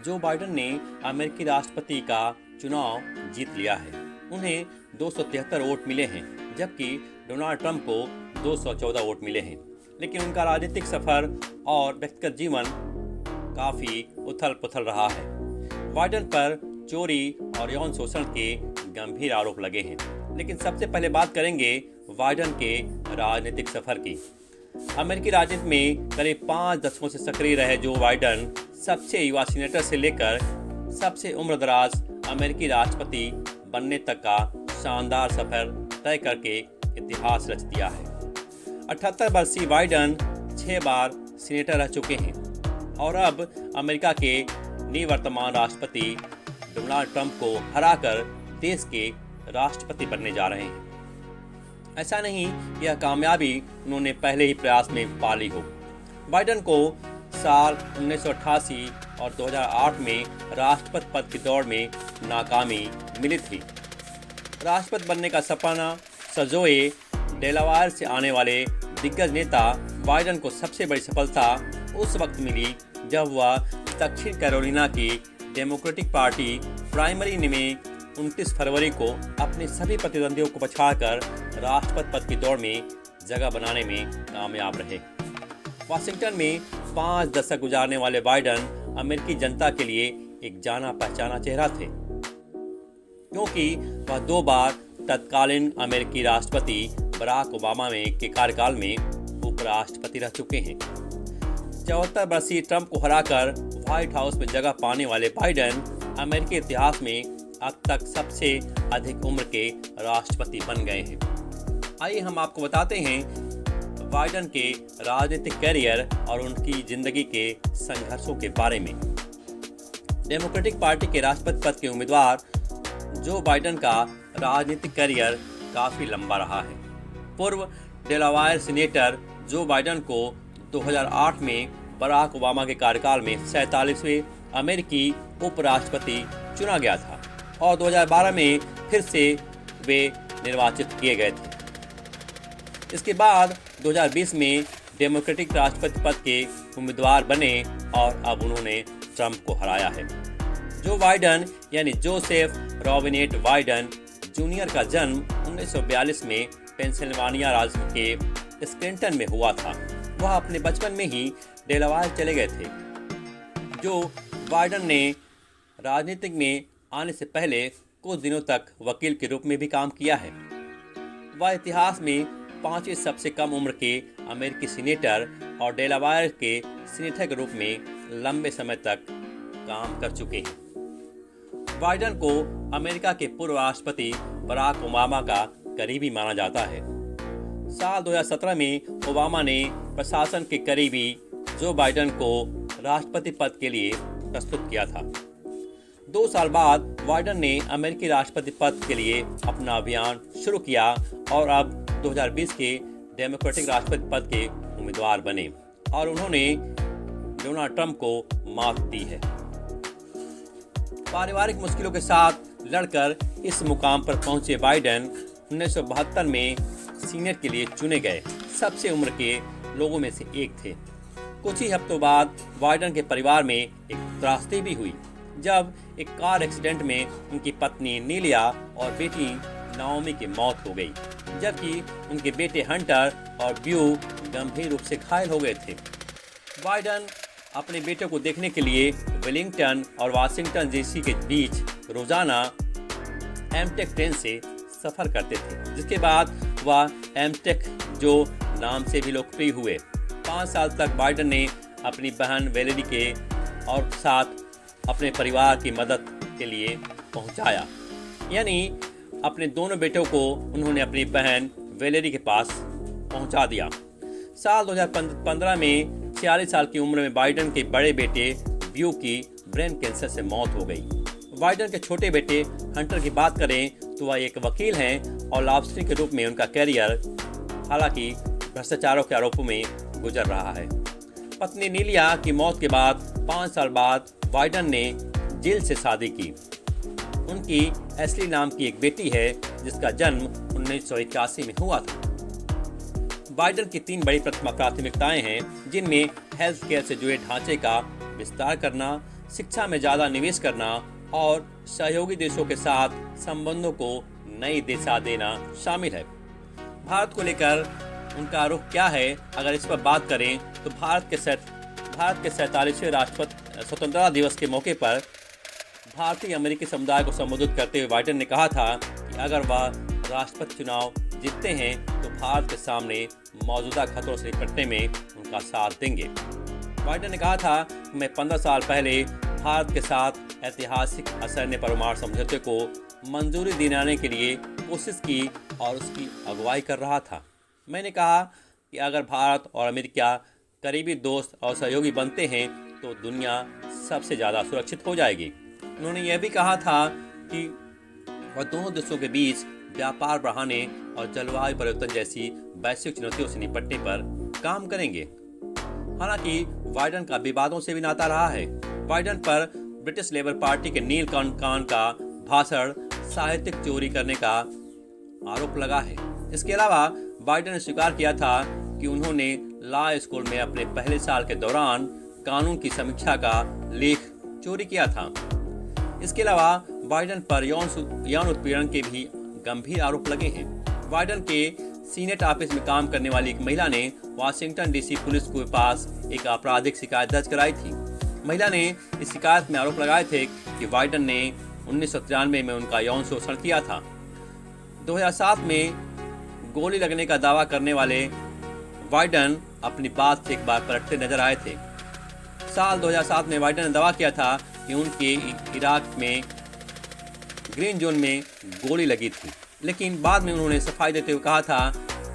Joe Biden ने अमेरिकी राष्ट्रपति का चुनाव जीत लिया है। उन्हें 273 वोट मिले हैं, जबकि डोनाल्ड ट्रंप को 214 वोट मिले हैं। लेकिन उनका राजनीतिक सफर और व्यक्तिगत जीवन काफ़ी उथल पुथल रहा है। बाइडेन पर चोरी और यौन शोषण के गंभीर आरोप लगे हैं। लेकिन सबसे पहले बात करेंगे बाइडेन के राजनीतिक सफर की। अमेरिकी राजनीति में करीब 5 दशकों से सक्रिय रहे जो बाइडेन सबसे युवा सीनेटर से लेकर सबसे उम्रदराज अमेरिकी राष्ट्रपति बनने तक का शानदार सफर तय करके इतिहास रच दिया है। 78 वर्षीय बाइडेन 6 बार सीनेटर रह चुके हैं और अब अमेरिका के निवर्तमान राष्ट्रपति डोनाल्ड ट्रंप को हराकर देश के राष्ट्रपति बनने जा रहे हैं। ऐसा नहीं कि यह कामयाबी उन्होंने पहले ही प्रयास में पा ली हो। बाइडेन को साल 1988 और 2008 में राष्ट्रपति पद की दौड़ में नाकामी मिली थी। राष्ट्रपति बनने का सपना सजोए डेलावेयर से आने वाले दिग्गज नेता बाइडेन को सबसे बड़ी सफलता उस वक्त मिली जब वह दक्षिण कैरोलिना की डेमोक्रेटिक पार्टी प्राइमरी में 29 फरवरी को अपने सभी प्रतिद्वंदियों को पछाड़कर राष्ट्रपति पद की दौड़ में जगह बनाने में कामयाब रहे। वाशिंगटन में 5 दशक गुजारने वाले बाइडेन अमेरिकी जनता के लिए एक जाना पहचाना चेहरा थे, क्योंकि वह 2 बार तत्कालीन अमेरिकी राष्ट्रपति बराक ओबामा के कार्यकाल में उपराष्ट्रपति रह चुके हैं। 74 वर्षीय ट्रंप को हराकर व्हाइट हाउस में जगह पाने वाले बाइडेन अमेरिकी इतिहास में अब तक सबसे अधिक उम्र के राष्ट्रपति बन गए हैं। आइए हम आपको बताते हैं बाइडेन के राजनीतिक करियर और उनकी जिंदगी के संघर्षों के बारे में। डेमोक्रेटिक पार्टी के राष्ट्रपति पद के उम्मीदवार जो बाइडेन का राजनीतिक करियर काफ़ी लंबा रहा है। पूर्व डेलावेयर सीनेटर जो बाइडेन को 2008 में बराक ओबामा के कार्यकाल में 47वें अमेरिकी उपराष्ट्रपति चुना गया था और 2012 में फिर से वे निर्वाचित किए गए थे। इसके बाद 2020 में डेमोक्रेटिक राष्ट्रपति पद के उम्मीदवार बने और अब उन्होंने ट्रंप को हराया है। जो बाइडेन यानी जोसेफ रॉबिनेट बाइडेन जूनियर का जन्म 1942 में पेंसिल्वानिया राज्य के स्क्लेटन में हुआ था। वह अपने बचपन में ही डेलावेयर चले गए थे। जो बाइडेन ने राजनीतिक में आने से पहले कुछ दिनों तक वकील के रूप में भी काम किया है। वह इतिहास में 5वें सबसे कम उम्र के अमेरिकी सीनेटर और डेलावेयर के सीनेटर के रूप में लंबे समय तक काम कर चुके हैं। बाइडेन को अमेरिका के पूर्व राष्ट्रपति बराक ओबामा का करीबी माना जाता है। साल 2017 में ओबामा ने प्रशासन के करीबी जो बाइडेन को राष्ट्रपति पद के लिए प्रस्तुत किया था। 2 साल बाद बाइडेन ने अमेरिकी राष्ट्रपति पद के लिए अपना अभियान शुरू किया और अब 2020 के डेमोक्रेटिक राष्ट्रपति पद के उम्मीदवार बने और उन्होंने डोनाल्ड ट्रंप को मात दी है। पारिवारिक मुश्किलों के साथ लड़कर इस मुकाम पर पहुंचे बाइडेन 1972 में सीनेट के लिए चुने गए सबसे उम्र के लोगों में से एक थे। कुछ ही हफ्तों बाद बाइडेन के परिवार में एक त्रासदी भी हुई जब एक कार एक्सीडेंट में उनकी पत्नी नीलिया और बेटी नाओमी की मौत हो गई, जबकि उनके बेटे हंटर और ब्यू गंभीर रूप से घायल हो गए थे। बाइडेन अपने बेटे को देखने के लिए वेलिंगटन और वाशिंगटन डीसी के बीच रोजाना एमटेक ट्रेन से सफ़र करते थे, जिसके बाद वह एमटेक जो नाम से भी लोकप्रिय हुए। 5 साल तक बाइडेन ने अपनी बहन वेलेरी के और साथ अपने परिवार की मदद के लिए पहुंचाया, यानी अपने दोनों बेटों को उन्होंने अपनी बहन वेलेरी के पास पहुंचा दिया। साल 2015 में 46 साल की उम्र में बाइडेन के बड़े बेटे ब्यू की ब्रेन कैंसर से मौत हो गई। बाइडेन के छोटे बेटे हंटर की बात करें तो वह एक वकील हैं और लॉबस्टर के रूप में उनका कैरियर हालांकि भ्रष्टाचारों के आरोपों में गुजर रहा है। पत्नी नीलिया की मौत के बाद 5 साल बाद बाइडेन ने जिल से शादी की। उनकी एस्ली नाम की एक बेटी है जिसका जन्म 1981 में हुआ था। बाइडेन की 3 बड़ी प्राथमिकताएं हैं, जिनमें हेल्थ केयर से जुड़े ढांचे का विस्तार करना, शिक्षा में ज़्यादा निवेश करना और सहयोगी देशों के साथ संबंधों को नई दिशा देना शामिल है। भारत को लेकर उनका रुख क्या है, अगर इस पर बात करें तो भारत के 47वें राष्ट्रपति स्वतंत्रता दिवस के मौके पर भारतीय अमेरिकी समुदाय को संबोधित करते हुए बाइडेन ने कहा था कि अगर वह राष्ट्रपति चुनाव जीतते हैं तो भारत के सामने मौजूदा खतरों से निपटने में उनका साथ देंगे। बाइडेन ने कहा था कि मैं 15 साल पहले भारत के साथ ऐतिहासिक असरने परमाणु समझौते को मंजूरी दिलाने के लिए कोशिश की और उसकी अगुवाई कर रहा था। मैंने कहा कि अगर भारत और अमेरिका करीबी दोस्त और सहयोगी बनते हैं तो दुनिया सबसे ज़्यादा सुरक्षित हो जाएगी। उन्होंने यह भी कहा था कि वह दोनों देशों के बीच व्यापार बढ़ाने और जलवायु परिवर्तन जैसी वैश्विक चुनौतियों से निपटने पर काम करेंगे। हालांकि बाइडेन का विवादों से भी नाता रहा है। बाइडेन पर ब्रिटिश लेबर पार्टी के नील कान का भाषण साहित्यिक चोरी करने का आरोप लगा है। इसके अलावा बाइडेन ने स्वीकार किया था कि उन्होंने लॉ स्कूल में अपने पहले साल के दौरान कानून की समीक्षा का लेख चोरी किया था। इसके अलावा बाइडेन पर यौन उत्पीड़न के भी गंभीर आरोप लगे हैं। बाइडेन के सीनेट ऑफिस में काम करने वाली एक महिला ने वाशिंगटन डीसी पुलिस के पास एक आपराधिक शिकायत दर्ज कराई थी। महिला ने इस शिकायत में आरोप लगाए थे कि बाइडेन ने 1993 में उनका यौन शोषण किया था। 2007 में गोली लगने का दावा करने वाले बाइडेन अपनी बात से एक बार पलटते नजर आए थे। साल 2007 में बाइडेन ने दावा किया था कि उनके इराक में ग्रीन जोन में गोली लगी थी, लेकिन बाद में उन्होंने सफाई देते हुए कहा था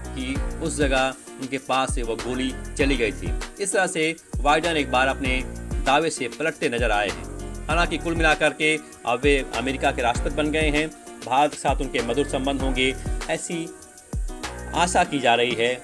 कि उस जगह उनके पास से वह गोली चली गई थी। इस तरह से बाइडेन एक बार अपने दावे से पलटते नजर आए हैं। हालांकि कुल मिलाकर के अब वे अमेरिका के राष्ट्रपति बन गए हैं। भारत के साथ उनके मधुर संबंध होंगे, ऐसी आशा की जा रही है।